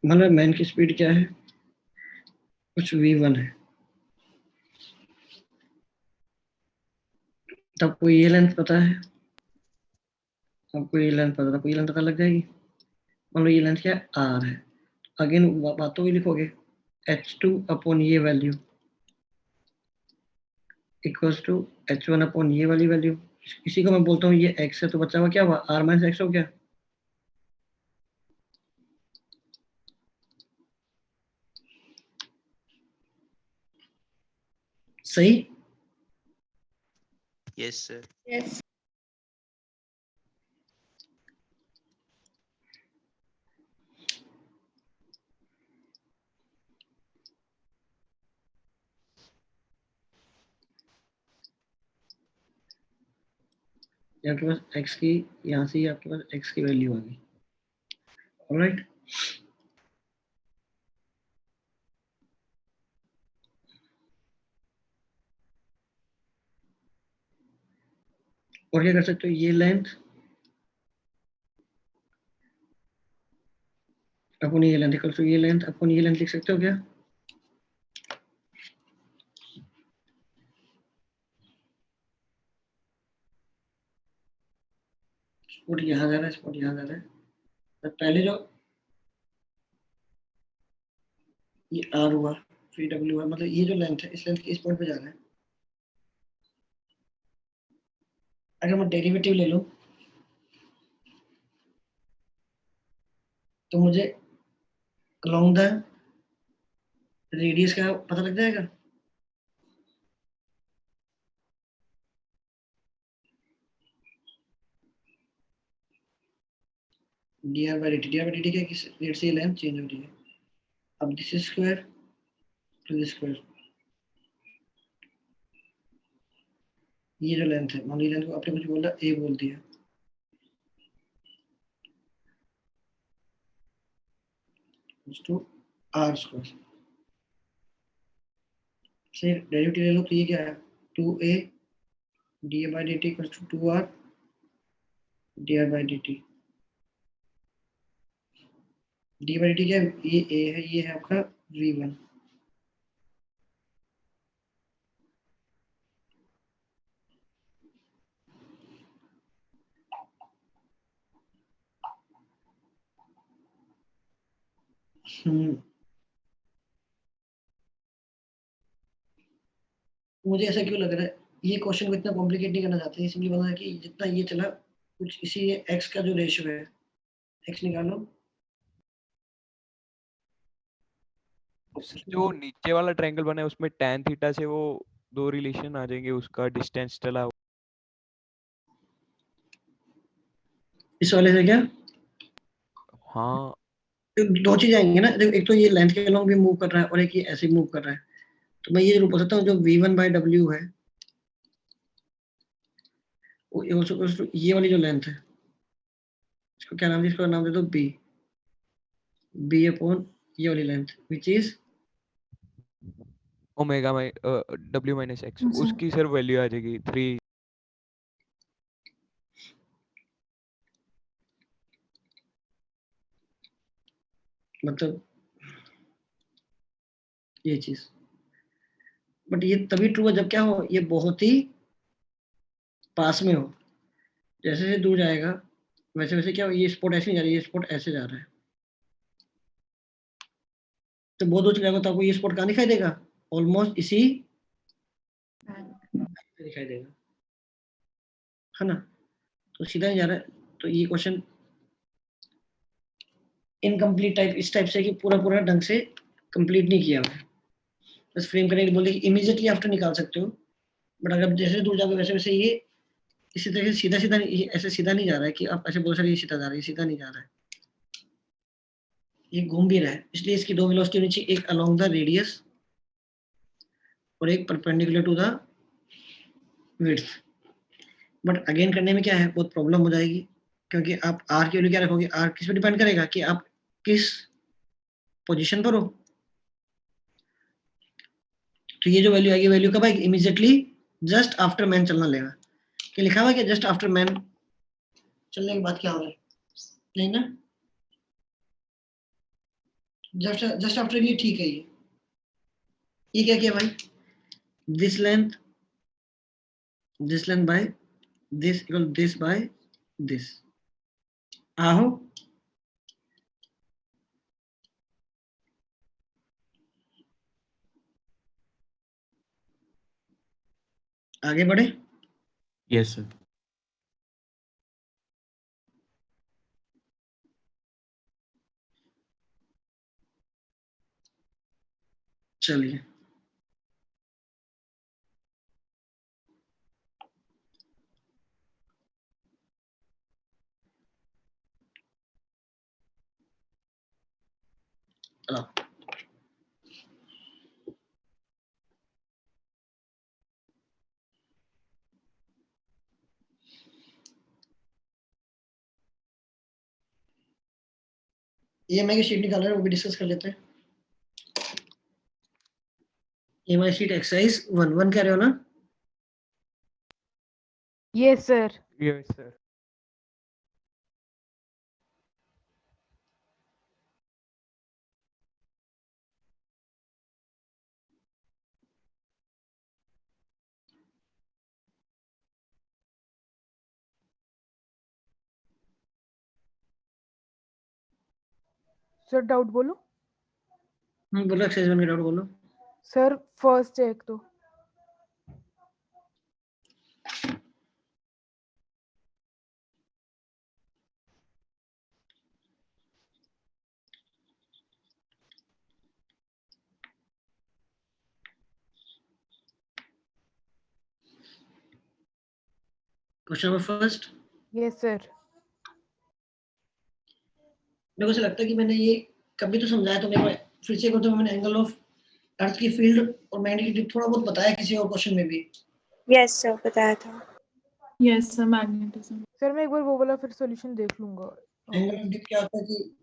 Speaker 4: मतलब मैन की स्पीड क्या है? कुछ v1 है, तब आपको ये लेंथ पता है, आपको ये लेंथ पता, आपको ये लेंथ पता लग जाएगी। मान लो ये लेंथ क्या है? r है। अगेन बातों भी लिखोगे, h2 अपॉन ये value equals to h1 upon ये वाली वैल्यू। इसी को मैं बोलता हूँ ये x है, तो बचा हुआ क्या हुआ? r माइनस x हो गया। सही?
Speaker 14: Yes sir.
Speaker 13: यस।
Speaker 4: आपके पास x की, यहाँ से आपके पास x की वैल्यू आ गई। ऑलराइट, और क्या कर सकते हो? ये लेंथ अपन ये लेंथ इक्वल टू ये लेंथ अपन ये लेंथ लिख सकते हो क्या? स्पॉट यहाँ जा रहा है, स्पॉट यहाँ जा रहा है, तो पहले जो ये r हुआ, फिर w हुआ, मतलब ये जो लेंथ है, इस लेंथ के स्पॉट पे जाना है। अगर मैं डेरिवेटिव ले लूं तो मुझे अलोंग द रेडियस का पता लग जाएगा। dr/dt, dr/dt क्या, किस रेट से ये लेंथ चेंज हो रही है? अब this square to this square, ये जो लेंथ है, मान ली लेंथ को आपने कुछ बोला a बोल दिया, टू r स्क्वायर से डेरिवेटिव ले लो तो ये क्या है 2a dA by dt equals to 2r dr by dt। d by dt क्या है, ये a है, ये है आपका v1, मुझे ऐसा क्यों लग रहा है ये क्वेश्चन को इतना कॉम्प्लिकेट नहीं करना चाहते, सिंपली बना है कि जितना ये चला कुछ इसी x का जो रेशियो है, x निकालो,
Speaker 5: जो नीचे वाला ट्रायंगल बना है उसमें tan थीटा से वो दो रिलेशन आ जाएंगे, उसका डिस्टेंस चला।
Speaker 4: इस वाले से क्या
Speaker 5: हाँ
Speaker 4: दो चीज आएंगे ना, देखो एक तो ये लेंथ के अलोंग भी मूव कर रहा है और एक ये ऐसे मूव कर रहा है, तो मैं ये जरूर बोल सकता हूँ जो v1 by w है वो ये वाली जो लेंथ है, इसको क्या नाम दे, इसको नाम दे दो b अपॉन ये वाली length which is
Speaker 5: omega w minus x, उसकी सर वैल्यू आ जाएगी 3।
Speaker 4: मतलब ये चीज, बट ये तभी ट्रू है जब क्या हो, ये बहुत ही पास में हो, जैसे जैसे दूर जाएगा वैसे वैसे क्या हो, ये स्पॉट ऐसे नहीं जा रही, ये स्पॉट ऐसे जा रहा है, तो बहुत दूर चलेगा तो आपको ये स्पॉट कहाँ दिखाई देगा, ऑलमोस्ट इसी दिखाई देगा, है ना, तो सीधा नहीं जा रहा है, तो ये क्वेश्चन इनकम्प्लीट टाइप इस टाइप से कि पूरा पूरा ढंग से कंप्लीट नहीं किया हुआ, बस फ्रेम करने के बोलते कि इमीडिएटली आफ्टर निकाल सकते हो, बट अगर जैसे दूर जाओगे वैसे वैसे ये इसी तरह से सीधा सीधा ऐसे सीधा नहीं जा रहा है कि आप ऐसे बोल सकते ये सीधा जा रहा है, ये सीधा नहीं जा रहा है, ये घूम भी रहा है, इसलिए इसकी दो वेलोसिटी होनी चाहिए, एक अलोंग द रेडियस और एक perpendicular to the width, but again करने में क्या है बहुत प्रॉब्लम हो जाएगी, क्योंकि आप आर की वैल्यू क्या रखोगे, आर किस पे डिपेंड करेगा कि आप किस पोजीशन पर हो, तो ये जो वैल्यू आएगी वैल्यू कब आएगी, इमीडिएटली जस्ट आफ्टर मैन चलना लेगा, क्या लिखा हुआ है क्या जस्ट आफ्टर मैन चलने के बाद क्या हो रहा है, नहीं ना, जस्ट आफ्टर ये ठीक है, ये क्या किया भाई, this length by this equal this by this, आहो आगे बढ़े,
Speaker 12: यस सर।
Speaker 4: चलिए EMI की शीट निकाल रहे हैं वो भी डिस्कस कर लेते हैं, EMI शीट एक्सरसाइज 1 कह रहे हो ना,
Speaker 6: yes sir.
Speaker 5: Yes sir.
Speaker 6: Sir doubt बोलो।
Speaker 4: बोलो एक्सरसाइज 1 का डाउट बोलो।
Speaker 6: सर फर्स्ट है एक तो
Speaker 4: question number first,
Speaker 6: yes sir.
Speaker 4: मेरे को ऐसा लगता है कि मैंने ये कभी तो समझाया तो मेरे को फिर से कहते हैं मैंने एंगल ऑफ अर्थ की फील्ड और मैग्नेटिक थोड़ा बहुत बताया किसी और क्वेश्चन में भी।
Speaker 1: यस सर बताया था।
Speaker 2: Yes sir magnetism.
Speaker 6: सर मैं एक बार वो वाला फिर सॉल्यूशन देख लूंगा।
Speaker 4: एंगल ऑफ डिप क्या होता है कि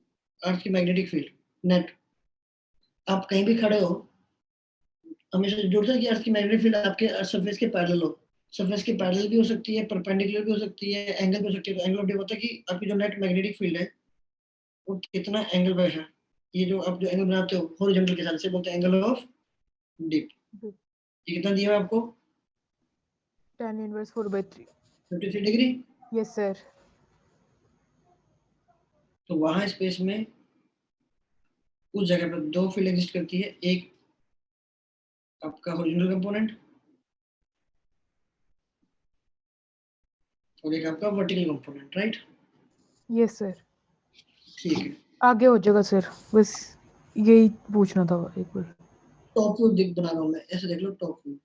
Speaker 4: अर्थ की मैग्नेटिक फील्ड नेट, आप कहीं भी खड़े हो हमेशा जोड़ता है कि अर्थ की मैग्नेटिक फील्ड आपके सरफेस के पैरेलल हो, सरफेस के पैरेलल भी हो सकती है, परपेंडिकुलर भी हो सकती है, एंगल भी हो सकती है। तो एंगल ऑफ डिप होता है कि आपकी जो नेट मैग्नेटिक फील्ड है वो कितना एंगल पे है। ये जो आप जो एंगल बनाते हो हॉरिजॉन्टल के साथ से बोलते हैं एंगल ऑफ डिप। ये कितना दिया है आपको?
Speaker 6: tan inverse 4/3
Speaker 4: 53 degree.
Speaker 6: Yes sir.
Speaker 4: तो वहां स्पेस में उस जगह पर दो फील्ड एग्जिस्ट करती है, एक आपका हॉरिजॉन्टल कंपोनेंट और एक आपका vertical component, right?
Speaker 6: Yes sir.
Speaker 4: ठीक है,
Speaker 6: आगे हो जाएगा सर, बस यही पूछना था एक बार।
Speaker 4: टॉप व्यू दिख बना रहा हूं मैं, ऐसे देख लो टॉप व्यू।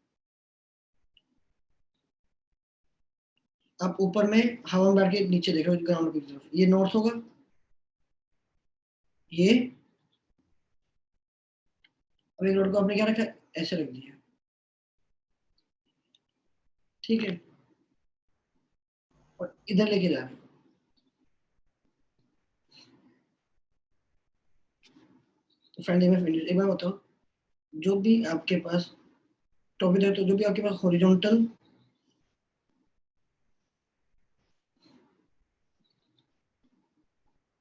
Speaker 4: आप ऊपर में हवा में बैठ के नीचे देख रहे हो ग्राउंड की तरफ, ये नॉर्थ होगा, ये अब एक रोड को आपने क्या रखा है? ऐसे रख दिया, ठीक है, और इधर लेके जा रहे हो। तो फ्रेंड एक बार बताओ, जो भी आपके पास टॉपिक है, तो जो भी आपके पास हॉरिजॉन्टल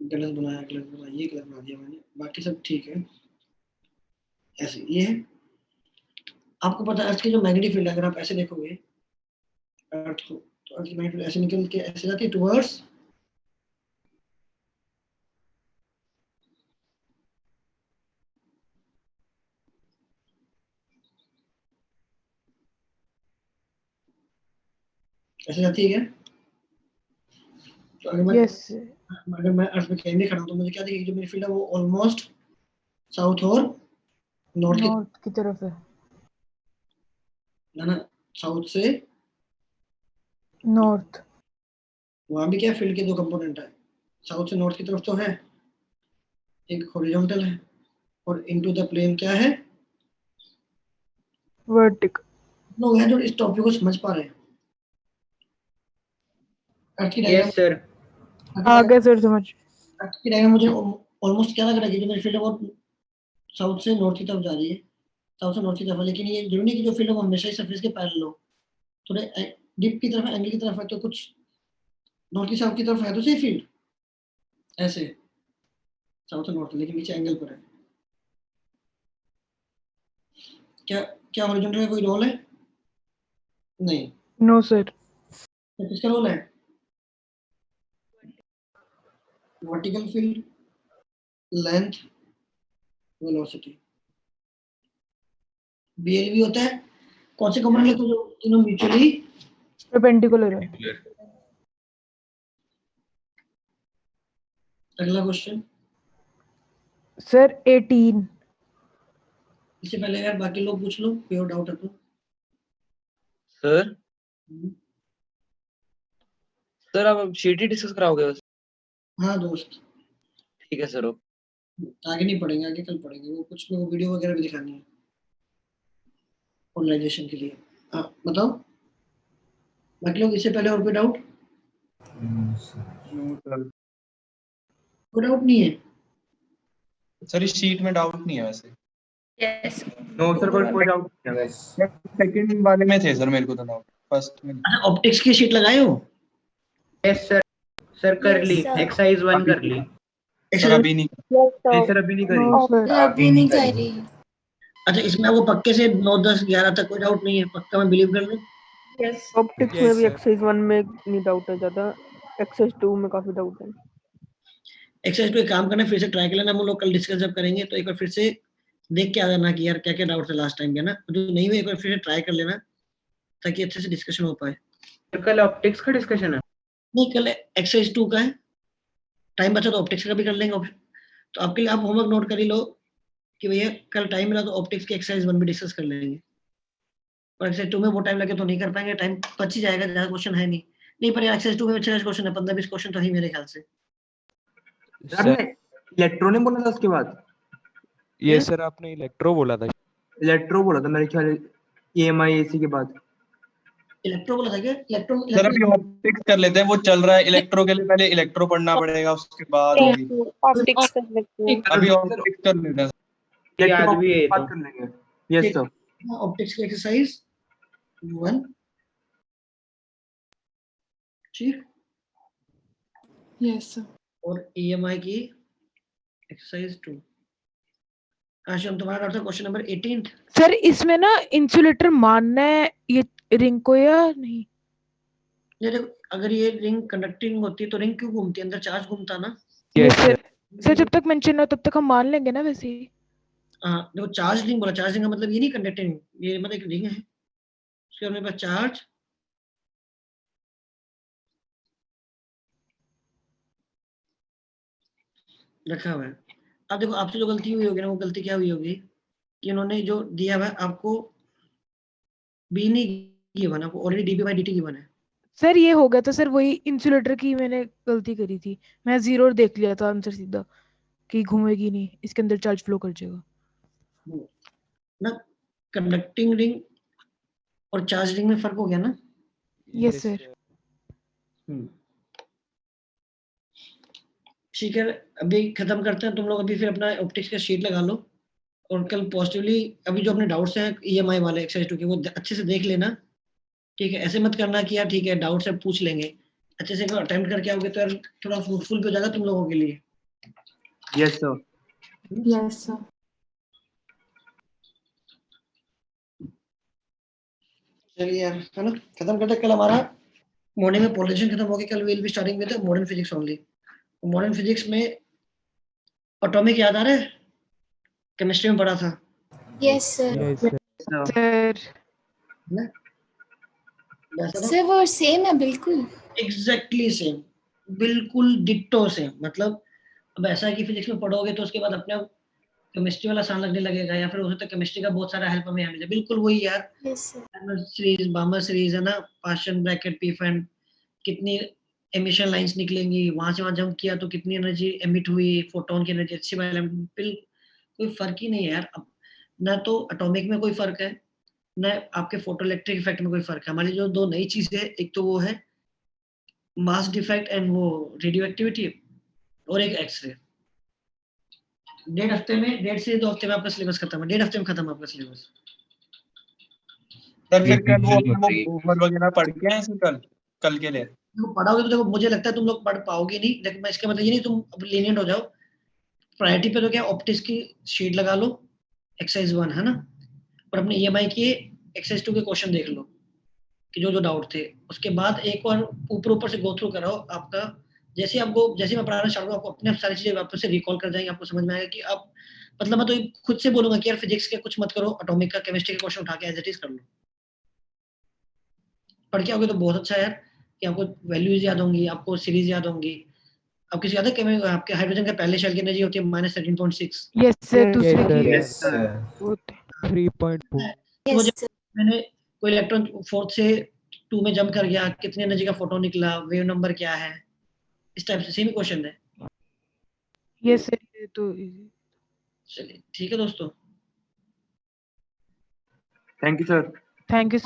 Speaker 4: गलत बनाया, ये गलत बना दिया मैंने, बाकी सब ठीक है। ऐसे ये है, आपको पता है अर्थ की जो मैग्नेटिक फील्ड है, अगर आप ऐसे देखोगे अर्थ को, तो अर्थ की मैग्नेटिक फील्ड ऐसे निकल के ऐसे जाती है टुवर्ड्स ऐसे जाती है क्या? तो अगर मैं अर्थ में कहीं भी खड़ा हूं तो मुझे क्या दिखेगी? जो मेरी फील्ड है वो ऑलमोस्ट साउथ और नॉर्थ
Speaker 6: की तरफ है
Speaker 4: ना, साउथ से
Speaker 6: नॉर्थ।
Speaker 4: वहां भी क्या फील्ड के दो कंपोनेंट है, साउथ से नॉर्थ की तरफ तो है, एक हॉरिजॉन्टल है और इनटू द प्लेन क्या है?
Speaker 6: वर्टिकल।
Speaker 4: लोग हैं जो इस टॉपिक को समझ पा रहे हैं। अर्थ की डायग्राम,
Speaker 10: यस सर।
Speaker 6: आ गया सर समझ।
Speaker 4: अर्थ की डायग्राम मुझे ऑलमोस्ट क्या लग रहा है कि जो मेरी फील्ड है वो साउथ से नॉर्थ की तरफ जा रही है, साउथ से नॉर्थ की तरफ, लेकिन ये जरूरी नहीं कि जो फील्ड है वो हमेशा ही सरफेस के पैरेलल हो, थोड़े डिप की तरफ, एंगल की तरफ है, तो कुछ नॉर्थ की साउथ की तरफ है तो सही फील्ड ऐसे साउथ और नॉर्थ, लेकिन नीचे एंगल पर है। क्या क्या हॉरिजॉन्टल का कोई रोल है? नहीं।
Speaker 6: No sir.
Speaker 4: किसका रोल है? Vertical field, length, velocity. BL भी होता है, कौन से कंपोनेंट लेते हो जो तीनों म्यूचुअली
Speaker 6: परपेंडिकुलर है।
Speaker 4: अगला क्वेश्चन
Speaker 6: सर 18।
Speaker 4: इससे पहले यार बाकी लोग पूछ लो, कोई और डाउट है तो।
Speaker 11: सर सर आप शीट ही डिस्कस कराओगे बस?
Speaker 4: हाँ दोस्त।
Speaker 11: ठीक है सर।
Speaker 4: आगे नहीं पढ़ेंगे, आगे कल पढ़ेंगे, वो कुछ लोग वीडियो वगैरह भी दिखानी है ऑनलाइजेशन के लिए। बताओ बाकी लोग, इससे पहले और कोई डाउट? कोई डाउट नहीं है
Speaker 3: सर? इस शीट में डाउट नहीं है वैसे।
Speaker 8: यस नो सर, कोई डाउट नहीं है।
Speaker 3: सेकंड वाले में थे सर मेरे को तो डाउट, फर्स्ट में।
Speaker 4: अच्छा ऑप्टिक्स की शीट लगाए हो?
Speaker 10: Yes sir. सर कर ली, एक्सरसाइज 1 कर ली।
Speaker 3: सर अभी नहीं।
Speaker 8: सर अभी नहीं करी।
Speaker 13: अभी नहीं कर रही।
Speaker 4: अच्छा इसमें आपको पक्के से 9, 10, 11 तक कोई डाउट नहीं है? पक्का मैं बिलीव कर लूं?
Speaker 13: यस।
Speaker 15: ऑप्टिक्स में भी एक्सरसाइज 1 में नहीं डाउट है ज्यादा, एक्सरसाइज 2 में काफी डाउट है।
Speaker 4: एक्सरसाइज पे काम करना, फिर से ट्राई कर लेना, हम लोग कल डिस्कस जब करेंगे तो एक बार फिर से देख के आ जाना कि यार क्या क्या डाउट थे लास्ट टाइम के ना, जो नहीं हुए एक बार फिर से ट्राई कर लेना ताकि अच्छे से डिस्कशन हो पाए।
Speaker 10: कल ऑप्टिक्स का डिस्कशन है?
Speaker 4: नहीं, कल एक्सरसाइज 2 का है, टाइम बचा तो ऑप्टिक्स का भी कर लेंगे। तो आपके लिए आप होमवर्क नोट कर ही लो कि भैया कल टाइम मिला तो ऑप्टिक्स की एक्सरसाइज 1 भी डिस्कस कर लेंगे। पर एक्सरसाइज 2 में वो टाइम लगे तो नहीं कर पाएंगे, टाइम बच ही जाएगा, ज्यादा क्वेश्चन है नहीं पर यार एक्सरसाइज 2 में अच्छे क्वेश्चन है, 15-20 क्वेश्चन तो ही मेरे ख्याल से।
Speaker 8: इलेक्ट्रॉनिक बोला था उसके बाद।
Speaker 5: ये सर आपने इलेक्ट्रो बोला था।
Speaker 8: इलेक्ट्रो बोला था मेरे ख्याल EMI AC के बाद।
Speaker 4: इलेक्ट्रो बोला था क्या? इलेक्ट्रो
Speaker 3: सर अभी ऑप्टिक्स कर लेते हैं, वो चल रहा है। इलेक्ट्रो के लिए पहले इलेक्ट्रो पढ़ना पड़ेगा, उसके बाद होगी।
Speaker 1: ऑप्टिक्स कर लेते हैं।
Speaker 3: अभी ऑप्टिक्स कर लेते हैं।
Speaker 10: याद भी है
Speaker 8: बात
Speaker 10: तो।
Speaker 8: कर लेंगे। Yes sir.
Speaker 4: ऑप्टिक्स की एक्सरसाइज 1 ठीक,
Speaker 2: यस सर।
Speaker 4: और EMI की एक्सरसाइज 2। आशुम तुम्हारा डाउट था क्वेश्चन नंबर 18।
Speaker 6: सर इसमें ना इंसुलेटर मानना है ये रिंग को या नहीं?
Speaker 4: ये देखो, अगर ये रिंग कंडक्टिंग होती है तो रिंग क्यों घूमती है? अंदर चार्ज घूमता ना।
Speaker 6: Yes sir. सर जब तक मेंशन हो तब तक हम मान लेंगे ना वैसे ही।
Speaker 4: हाँ देखो, चार्ज रिंग बोला, चार्ज रिंग का मतलब ये नहीं कंडक्टिंग, ये मतलब एक रिंग है, उसके अपने पास चार्ज रखा हुआ है। अब देखो आपसे जो गलती हुई होगी ना, वो गलती क्या हुई होगी कि उन्होंने जो दिया हुआ है आपको बी नहीं गिवन, आपको ऑलरेडी dB/dt गिवन है।
Speaker 6: सर ये हो गया था सर, वही इंसुलेटर की मैंने गलती करी थी। मैं जीरो देख लिया था आंसर सीधा कि घूमेगी नहीं, इसके अंदर चार्ज फ्लो कर जाएगा
Speaker 4: ना। कंडक्टिंग रिंग और चार्ज रिंग में फर्क हो गया ना।
Speaker 6: Yes sir.
Speaker 4: ठीक है, अभी खत्म करते हैं। तुम लोग अभी फिर अपना ऑप्टिक्स का शीट लगा लो, और कल पॉजिटिवली अभी जो अपने डाउट्स हैं EMI वाले एक्सरसाइज 2 के, वो अच्छे से देख लेना। ठीक है, ऐसे मत करना कि यार ठीक है डाउट से पूछ लेंगे। अच्छे से अगर अटेम्प्ट करके आओगे तो यार थोड़ा फ्रूटफुल भी हो जाएगा तुम लोगों के लिए।
Speaker 8: Yes sir.
Speaker 2: Yes sir.
Speaker 4: चलिए यार, है ना, खत्म करते हैं। कल हमारा मॉर्निंग में पोलराइजेशन खत्म हो गया। कल will be starting with modern physics only. Modern physics में एटॉमिक याद आ रहा है? केमिस्ट्री में पढ़ा था।
Speaker 13: Yes sir.
Speaker 6: सर
Speaker 13: सर वो सेम है बिल्कुल।
Speaker 4: एग्जैक्टली सेम, बिल्कुल डिट्टो सेम। मतलब अब ऐसा है कि फिजिक्स में पढ़ोगे तो उसके बाद अपने आप केमिस्ट्री वाला आसान लगने लगेगा, या फिर हो सकता है केमिस्ट्री का बहुत सारा हेल्प हमें यहाँ मिल जाए। बिल्कुल वही यार, सीरीज, बामर सीरीज है ना, पार्शियल ब्रैकेट पी फैन, कितनी एमिशन लाइंस निकलेंगी, वहां से वहां जंप किया तो कितनी एनर्जी एमिट हुई, फोटोन की एनर्जी अच्छी वाली, कोई फर्क ही नहीं है यार। अब ना तो एटॉमिक में कोई फर्क है, ना आपके फोटो इलेक्ट्रिक इफेक्ट में कोई फर्क है। हमारी जो दो नई चीजें है, एक तो वो है मास डिफेक्ट एंड वो रेडियो एक्टिविटी, और एक एक्सरे। 1.5 से 2 हफ्ते में आपका सिलेबस खत्म है। 1.5 हफ्ते में खत्म आपका सिलेबस।
Speaker 3: सर फिर कल वो बूमर वगैरह पढ़ के आए सर कल के लिए?
Speaker 4: देखो पढ़ाओगे तो देखो मुझे लगता है तुम लोग पढ़ पाओगे नहीं, लेकिन मैं इसका मतलब ये नहीं तुम अब लीनियंट हो जाओ। प्रायोरिटी पे तो क्या, ऑप्टिक्स की शीट लगा लो, एक्सरसाइज 1 है ना, और अपने EMI की एक्सरसाइज 2 के क्वेश्चन देख लो कि जो जो डाउट थे। उसके बाद एक बार ऊपर से गो थ्रू कराओ आपका। जैसे मैं पढ़ाना स्टार्ट करूँ, आपको अपने आप सारी चीजें वापस से रिकॉल कर जाएंगे। आपको समझ में आएगा कि आप, मतलब मैं तो खुद से बोलूंगा कि यार फिजिक्स के कुछ मत करो, एटॉमिक का, केमिस्ट्री के क्वेश्चन उठा के एज इट इज कर लो। पढ़ के आओगे तो बहुत अच्छा है यार, कि आपको वैल्यूज याद होंगी, आपको सीरीज याद होंगी। अब किसी याद है कि आपके हाइड्रोजन का पहले शेल की एनर्जी होती है -13.6।
Speaker 6: Yes sir. दूसरे की
Speaker 5: यस सर 3.4।
Speaker 4: मैंने कोई इलेक्ट्रॉन 4 से 2 में जंप कर गया, कितनी एनर्जी का फोटोन निकला, वेव नंबर क्या है, इस टाइप से सेम क्वेश्चन है।
Speaker 6: Yes sir. ये तो
Speaker 4: चलिए ठीक है दोस्तों,
Speaker 8: thank you sir.
Speaker 6: Thank you.